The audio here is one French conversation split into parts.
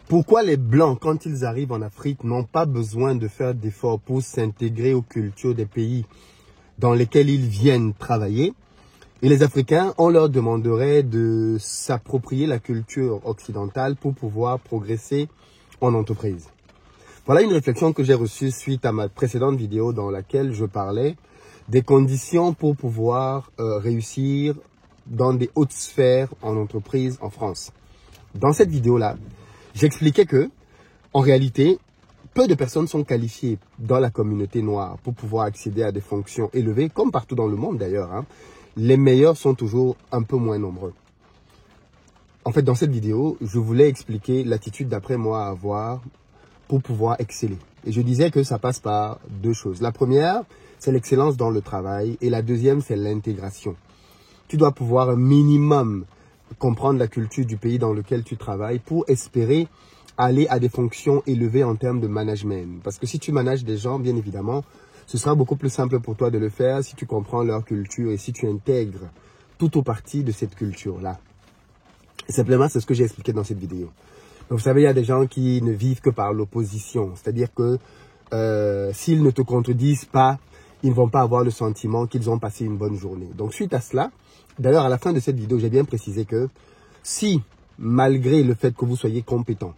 Pourquoi les Blancs, quand ils arrivent en Afrique, n'ont pas besoin de faire d'efforts pour s'intégrer aux cultures des pays dans lesquels ils viennent travailler? Et les Africains, on leur demanderait de s'approprier la culture occidentale pour pouvoir progresser en entreprise. Voilà une réflexion que j'ai reçue suite à ma précédente vidéo dans laquelle je parlais des conditions pour pouvoir réussir dans des hautes sphères en entreprise en France. Dans cette vidéo-là, j'expliquais que, en réalité, peu de personnes sont qualifiées dans la communauté noire pour pouvoir accéder à des fonctions élevées, comme partout dans le monde d'ailleurs, hein. Les meilleurs sont toujours un peu moins nombreux. En fait, dans cette vidéo, je voulais expliquer l'attitude d'après moi à avoir pour pouvoir exceller. Et je disais que ça passe par deux choses. La première, c'est l'excellence dans le travail. Et la deuxième, c'est l'intégration. Tu dois pouvoir un minimum comprendre la culture du pays dans lequel tu travailles pour espérer aller à des fonctions élevées en termes de management. Parce que si tu manages des gens, bien évidemment, ce sera beaucoup plus simple pour toi de le faire si tu comprends leur culture et si tu intègres tout ou partie de cette culture-là. Et simplement, c'est ce que j'ai expliqué dans cette vidéo. Donc, vous savez, il y a des gens qui ne vivent que par l'opposition. C'est-à-dire que s'ils ne te contredisent pas, ils ne vont pas avoir le sentiment qu'ils ont passé une bonne journée. Donc, suite à cela, d'ailleurs, à la fin de cette vidéo, j'ai bien précisé que si, malgré le fait que vous soyez compétent,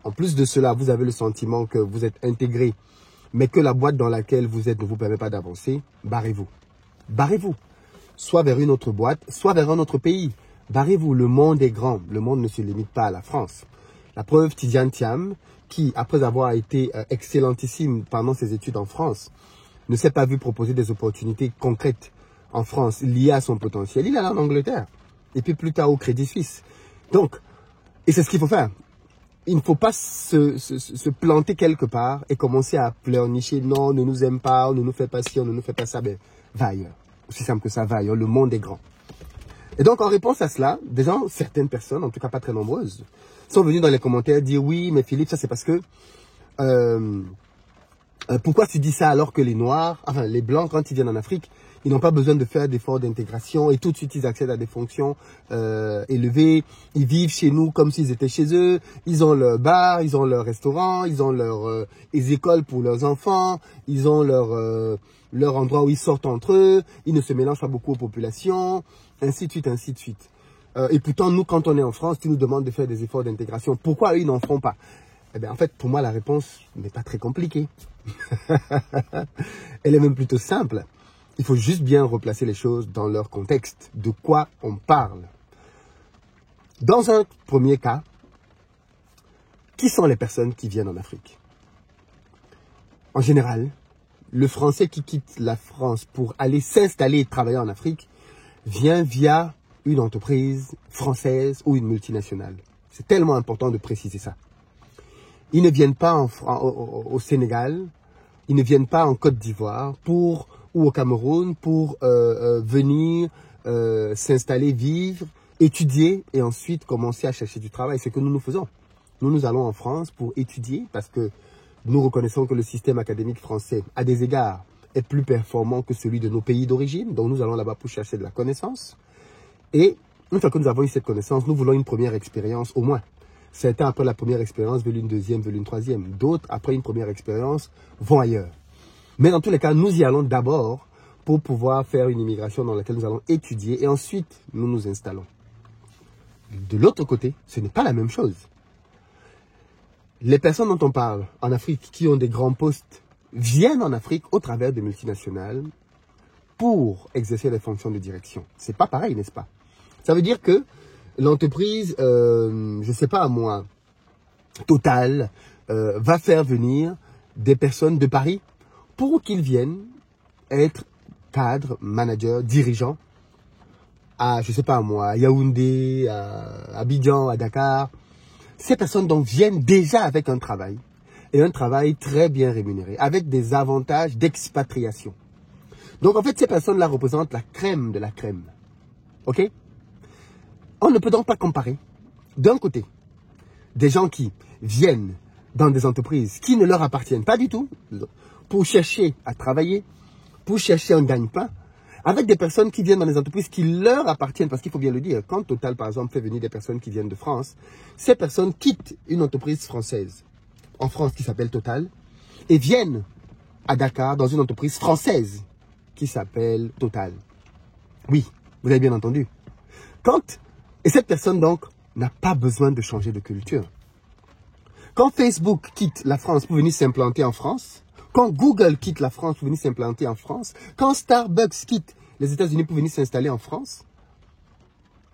en plus de cela, vous avez le sentiment que vous êtes intégré, mais que la boîte dans laquelle vous êtes ne vous permet pas d'avancer, barrez-vous. Barrez-vous. Soit vers une autre boîte, soit vers un autre pays. Barrez-vous. Le monde est grand. Le monde ne se limite pas à la France. La preuve, Tidiane Thiam, qui, après avoir été excellentissime pendant ses études en France, ne s'est pas vu proposer des opportunités concrètes en France liées à son potentiel. Il est allé en Angleterre. Et puis plus tard au Crédit Suisse. Donc, et c'est ce qu'il faut faire. Il ne faut pas se planter quelque part et commencer à pleurnicher. Non, on ne nous aime pas, on ne nous fait pas ci, on ne nous fait pas ça. Ben, va ailleurs. Aussi simple que ça, va ailleurs. Le monde est grand. Et donc, en réponse à cela, des gens, certaines personnes, en tout cas pas très nombreuses, sont venues dans les commentaires dire oui, mais Philippe, ça c'est parce que pourquoi tu dis ça alors que les Noirs, enfin les Blancs, quand ils viennent en Afrique, ils n'ont pas besoin de faire d'efforts d'intégration et tout de suite ils accèdent à des fonctions élevées. Ils vivent chez nous comme s'ils étaient chez eux. Ils ont leur bar, ils ont leur restaurant, ils ont les écoles pour leurs enfants, ils ont leur endroit où ils sortent entre eux. Ils ne se mélangent pas beaucoup aux populations, ainsi de suite, ainsi de suite. Et pourtant, nous, quand on est en France, tu nous demandes de faire des efforts d'intégration. Pourquoi eux, ils n'en font pas? Eh bien, en fait, pour moi, la réponse n'est pas très compliquée. Elle est même plutôt simple. Il faut juste bien replacer les choses dans leur contexte. De quoi on parle? Dans un premier cas, qui sont les personnes qui viennent en Afrique? En général, le Français qui quitte la France pour aller s'installer et travailler en Afrique vient via une entreprise française ou une multinationale. C'est tellement important de préciser ça. Ils ne viennent pas au Sénégal, ils ne viennent pas en Côte d'Ivoire ou au Cameroun pour venir s'installer, vivre, étudier et ensuite commencer à chercher du travail. C'est ce que nous faisons. Nous allons en France pour étudier parce que nous reconnaissons que le système académique français, à des égards, est plus performant que celui de nos pays d'origine. Donc nous allons là-bas pour chercher de la connaissance. Et une fois que nous avons eu cette connaissance, nous voulons une première expérience au moins. Certains, après la première expérience, veulent une deuxième, veulent une troisième. D'autres, après une première expérience, vont ailleurs. Mais dans tous les cas, nous y allons d'abord pour pouvoir faire une immigration dans laquelle nous allons étudier et ensuite nous nous installons. De l'autre côté, ce n'est pas la même chose. Les personnes dont on parle en Afrique qui ont des grands postes viennent en Afrique au travers de multinationales pour exercer les fonctions de direction. C'est pas pareil, n'est-ce pas? Ça veut dire que l'entreprise, je sais pas moi, Total, va faire venir des personnes de Paris pour qu'ils viennent être cadres, managers, dirigeants à, je sais pas moi, à Yaoundé, à Abidjan, à Dakar. Ces personnes donc viennent déjà avec un travail, et un travail très bien rémunéré, avec des avantages d'expatriation. Donc en fait, ces personnes-là représentent la crème de la crème. Ok? On ne peut donc pas comparer, d'un côté, des gens qui viennent dans des entreprises qui ne leur appartiennent pas du tout, pour chercher à travailler, pour chercher un gagne-pain, avec des personnes qui viennent dans les entreprises qui leur appartiennent, parce qu'il faut bien le dire, quand Total, par exemple, fait venir des personnes qui viennent de France, ces personnes quittent une entreprise française, en France qui s'appelle Total, et viennent à Dakar dans une entreprise française qui s'appelle Total. Oui, vous avez bien entendu. Et cette personne, donc, n'a pas besoin de changer de culture. Quand Facebook quitte la France pour venir s'implanter en France, quand Google quitte la France pour venir s'implanter en France, quand Starbucks quitte les États-Unis pour venir s'installer en France,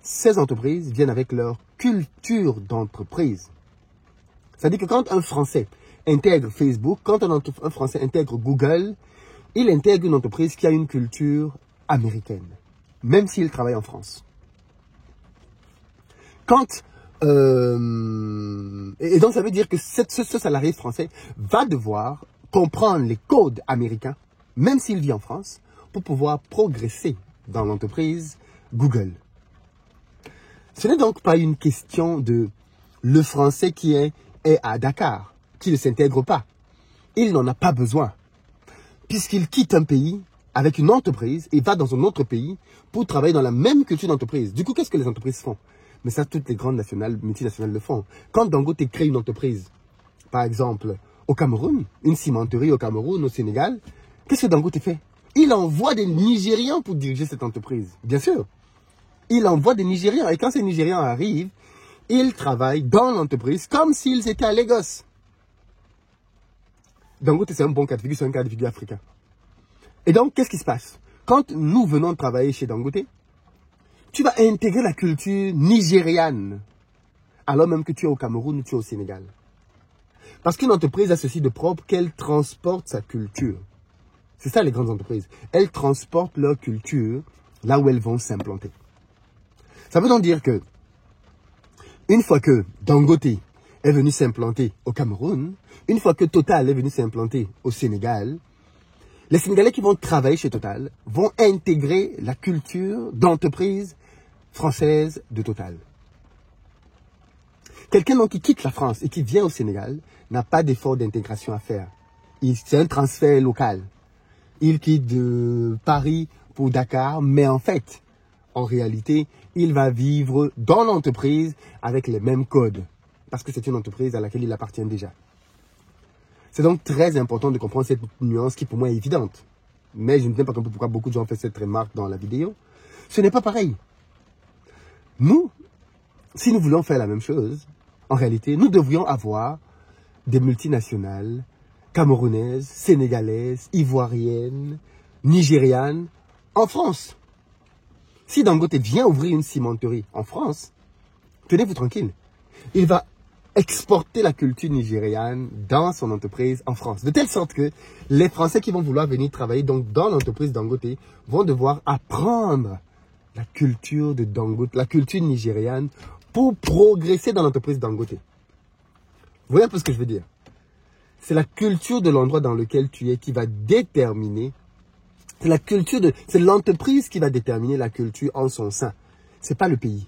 ces entreprises viennent avec leur culture d'entreprise. C'est-à-dire que quand un Français intègre Facebook, quand un Français intègre Google, il intègre une entreprise qui a une culture américaine, même s'il travaille en France. Et donc ça veut dire que ce salarié français va devoir comprendre les codes américains, même s'il vit en France, pour pouvoir progresser dans l'entreprise Google. Ce n'est donc pas une question de le français qui est à Dakar, qui ne s'intègre pas. Il n'en a pas besoin, puisqu'il quitte un pays avec une entreprise et va dans un autre pays pour travailler dans la même culture d'entreprise. Du coup, qu'est-ce que les entreprises font? Mais ça, toutes les grandes multinationales le font. Quand Dangote crée une entreprise, par exemple, au Cameroun, une cimenterie au Cameroun, au Sénégal, qu'est-ce que Dangote fait? Il envoie des Nigérians pour diriger cette entreprise. Bien sûr. Il envoie des Nigérians. Et quand ces Nigérians arrivent, ils travaillent dans l'entreprise comme s'ils étaient à Lagos. Dangote, c'est un bon cas de figure, c'est un cas de figure africain. Et donc, qu'est-ce qui se passe? Quand nous venons travailler chez Dangote, tu vas intégrer la culture nigériane, alors même que tu es au Cameroun ou tu es au Sénégal. Parce qu'une entreprise a ceci de propre qu'elle transporte sa culture. C'est ça les grandes entreprises. Elles transportent leur culture là où elles vont s'implanter. Ça veut donc dire que, une fois que Dangote est venu s'implanter au Cameroun, une fois que Total est venu s'implanter au Sénégal, les Sénégalais qui vont travailler chez Total vont intégrer la culture d'entreprise française de Total. Quelqu'un donc qui quitte la France et qui vient au Sénégal n'a pas d'effort d'intégration à faire. C'est un transfert local. Il quitte de Paris pour Dakar, mais en fait, en réalité, il va vivre dans l'entreprise avec les mêmes codes. Parce que c'est une entreprise à laquelle il appartient déjà. C'est donc très important de comprendre cette nuance qui pour moi est évidente. Mais je ne sais pas pourquoi beaucoup de gens ont fait cette remarque dans la vidéo. Ce n'est pas pareil. Nous, si nous voulons faire la même chose, en réalité, nous devrions avoir des multinationales camerounaises, sénégalaises, ivoiriennes, nigérianes en France. Si Dangote vient ouvrir une cimenterie en France, tenez-vous tranquille. Il va exporter la culture nigériane dans son entreprise en France. De telle sorte que les Français qui vont vouloir venir travailler donc dans l'entreprise Dangote vont devoir apprendre la culture de Dangote, la culture nigériane pour progresser dans l'entreprise Dangote. Vous voyez un peu ce que je veux dire? C'est la culture de l'endroit dans lequel tu es qui va déterminer, c'est l'entreprise qui va déterminer la culture en son sein. C'est pas le pays.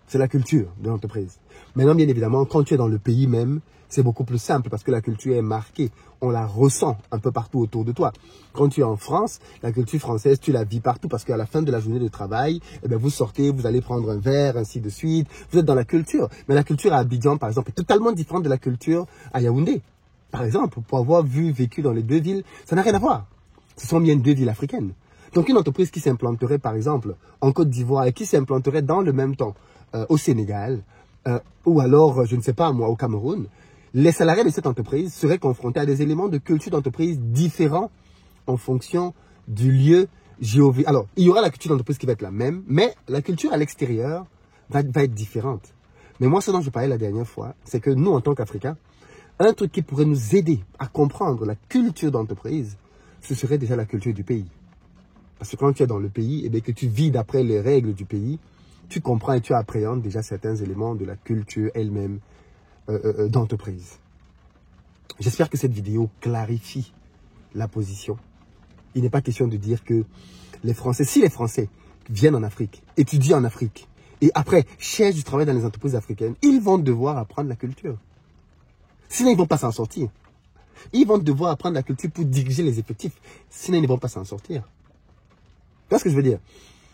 C'est la culture de l'entreprise. Maintenant, bien évidemment, quand tu es dans le pays même, c'est beaucoup plus simple parce que la culture est marquée. On la ressent un peu partout autour de toi. Quand tu es en France, la culture française, tu la vis partout parce qu'à la fin de la journée de travail, eh bien, vous sortez, vous allez prendre un verre, ainsi de suite. Vous êtes dans la culture. Mais la culture à Abidjan, par exemple, est totalement différente de la culture à Yaoundé. Par exemple, pour avoir vécu dans les deux villes, ça n'a rien à voir. Ce sont bien deux villes africaines. Donc, une entreprise qui s'implanterait, par exemple, en Côte d'Ivoire et qui s'implanterait dans le même temps au Sénégal, ou alors, je ne sais pas moi, au Cameroun, les salariés de cette entreprise seraient confrontés à des éléments de culture d'entreprise différents en fonction du lieu géographique. Alors, il y aura la culture d'entreprise qui va être la même, mais la culture à l'extérieur va être différente. Mais moi, ce dont je parlais la dernière fois, c'est que nous, en tant qu'Africains, un truc qui pourrait nous aider à comprendre la culture d'entreprise, ce serait déjà la culture du pays. Parce que quand tu es dans le pays, et bien que tu vis d'après les règles du pays, tu comprends et tu appréhendes déjà certains éléments de la culture elle-même d'entreprise. J'espère que cette vidéo clarifie la position. Il n'est pas question de dire que les Français, si les Français viennent en Afrique, étudient en Afrique, et après cherchent du travail dans les entreprises africaines, ils vont devoir apprendre la culture. Sinon, ils ne vont pas s'en sortir. Ils vont devoir apprendre la culture pour diriger les effectifs. Sinon, ils ne vont pas s'en sortir. vois ce que je veux dire?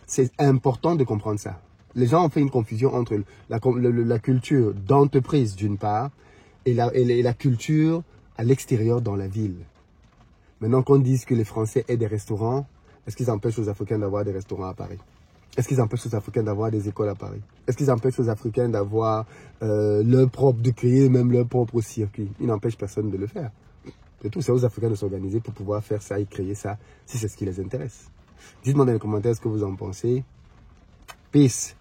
C'est important de comprendre ça. Les gens ont fait une confusion entre la culture d'entreprise d'une part et la culture à l'extérieur dans la ville. Maintenant qu'on dise que les Français aient des restaurants, est-ce qu'ils empêchent aux Africains d'avoir des restaurants à Paris? Est-ce qu'ils empêchent aux Africains d'avoir des écoles à Paris? Est-ce qu'ils empêchent aux Africains d'avoir de créer même leur propre circuit? Ils n'empêchent personne de le faire. C'est tout, c'est aux Africains de s'organiser pour pouvoir faire ça et créer ça, si c'est ce qui les intéresse. Dites-moi dans les commentaires ce que vous en pensez. Peace.